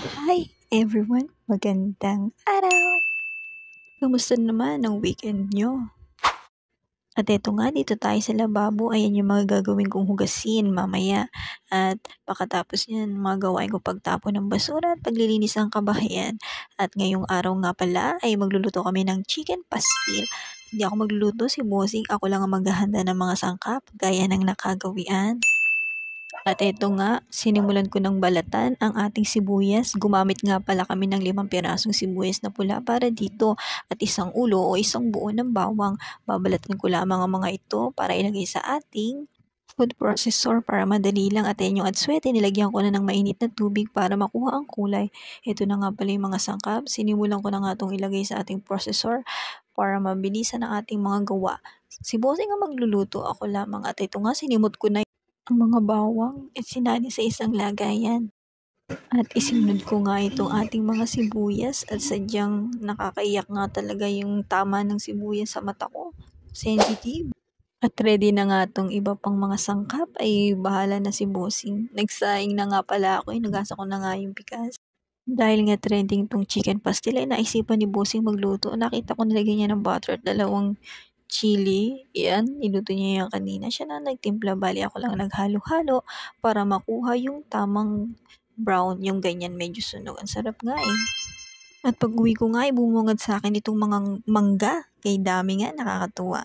Hi everyone! Magandang araw! Kamusta naman ang weekend nyo? At eto nga, dito tayo sa lababo. Ayan yung mga gagawin kong hugasin mamaya. At pagkatapos yan, mga gawain ko pagtapon ng basura at paglilinis ng kabahayan. At ngayong araw nga pala ay magluluto kami ng chicken pastil. Hindi ako magluluto, si Bossing. Ako lang ang maghahanda ng mga sangkap gaya ng nakagawian. At eto nga, sinimulan ko ng balatan ang ating sibuyas. Gumamit nga pala kami ng 5 pirasong sibuyas na pula para dito at isang ulo o isang buo ng bawang. Babalatan ko lamang ang mga ito para ilagay sa ating food processor para madali lang. At ayan yung atswete, nilagyan ko na ng mainit na tubig para makuha ang kulay. Ito na nga pala yung mga sangkap. Sinimulan ko na nga itong ilagay sa ating processor para mabilisan ang ating mga gawa. Si Bossing ang magluluto, ako lamang. At ito nga, sinimot ko na ang mga bawang at sinali sa isang lagayan. At isinunod ko nga itong ating mga sibuyas at sadyang nakakaiyak nga talaga yung tama ng sibuyas sa mata ko. Sensitive. At ready na nga itong iba pang mga sangkap ay bahala na si Bossing. Nagsaing na nga pala ako, nagasa ko na nga yung bigas. Dahil nga trending tong chicken pastil ay naisipan ni Bossing magluto. Nakita ko nilagyan niya ng butter at 2 chili, yan, niluto niya yan kanina. Siya na nagtimpla, bali ako lang naghalo-halo para makuha yung tamang brown, yung ganyan medyo sunog. Ang sarap nga eh. At pag uwi ko nga, bumungad sa akin itong mga mangga. Kay dami nga, nakakatuwa.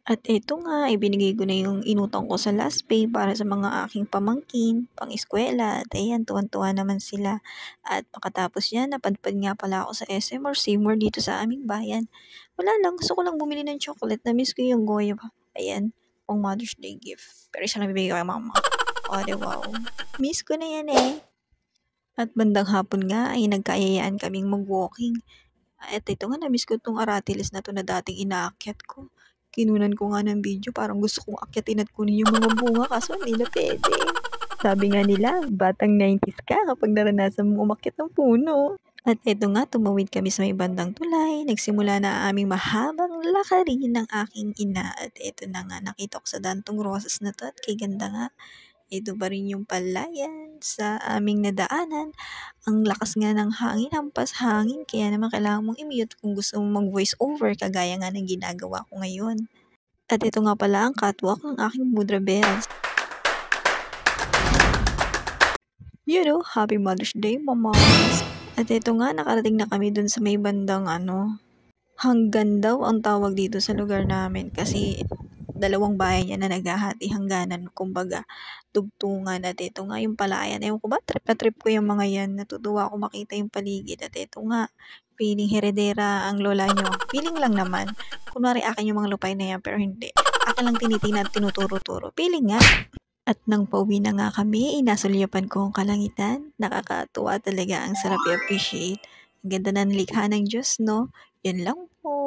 At eto nga, ibinigay ko na yung inutang ko sa last pay para sa mga aking pamangkin, pang-eskwela. At ayan, tuwan-tuwa naman sila. At pagkatapos yan, napadpad nga pala ako sa SM or Seymour dito sa aming bayan. Wala lang, gusto ko lang bumili ng chocolate. Na-miss ko yung guava. Ayan, pang Mother's Day gift. Pero isa lang bibigay ko kay mama. O, de wow. Miss ko na yan eh. At bandang hapon nga ay nagkaayayaan kaming mag-walking. At ito nga, na-miss ko tong aratilis na to na dating inaakyat ko. Kinunan ko nga ng video, parang gusto kong akyatin at kunin yung mga bunga kaso hindi na pwede. Sabi nga nila, batang 90s ka kapag naranasan mong umakyat ng puno. At eto nga, tumawid kami sa may bandang tulay. Nagsimula na ang aming mahabang lakarin ng aking ina. At eto na nga, nakita ko sa dantong rosas na to at kay ganda nga. Ito pa rin yung palayan sa aming nadaanan. Ang lakas nga ng hangin, hampas hangin, kaya naman kailangan mong i-mute kung gusto mong mag-voice over kagaya nga ng ginagawa ko ngayon. At ito nga pala ang catwalk ng aking Mudra Bells. Happy Mother's Day, mamas! At ito nga, nakarating na kami dun sa may bandang hanggan daw ang tawag dito sa lugar namin kasi dalawang bayan yan na naghahati hangganan, kumbaga tugtungan. At ito nga yung palayan, ewan ko ba, trip na trip ko yung mga yan, natutuwa ako makita yung paligid. At ito nga, feeling heredera ang lola nyo, feeling lang naman, kunwari akin yung mga lupay na yan, pero hindi, akin lang tinitingnan at tinuturo-turo, feeling nga. At nang pauwi na nga kami, inasulyapan ko ang kalangitan, nakakatuwa talaga, ang sarap i-appreciate. Ang ganda ng likha ng Diyos, no? Yan lang po.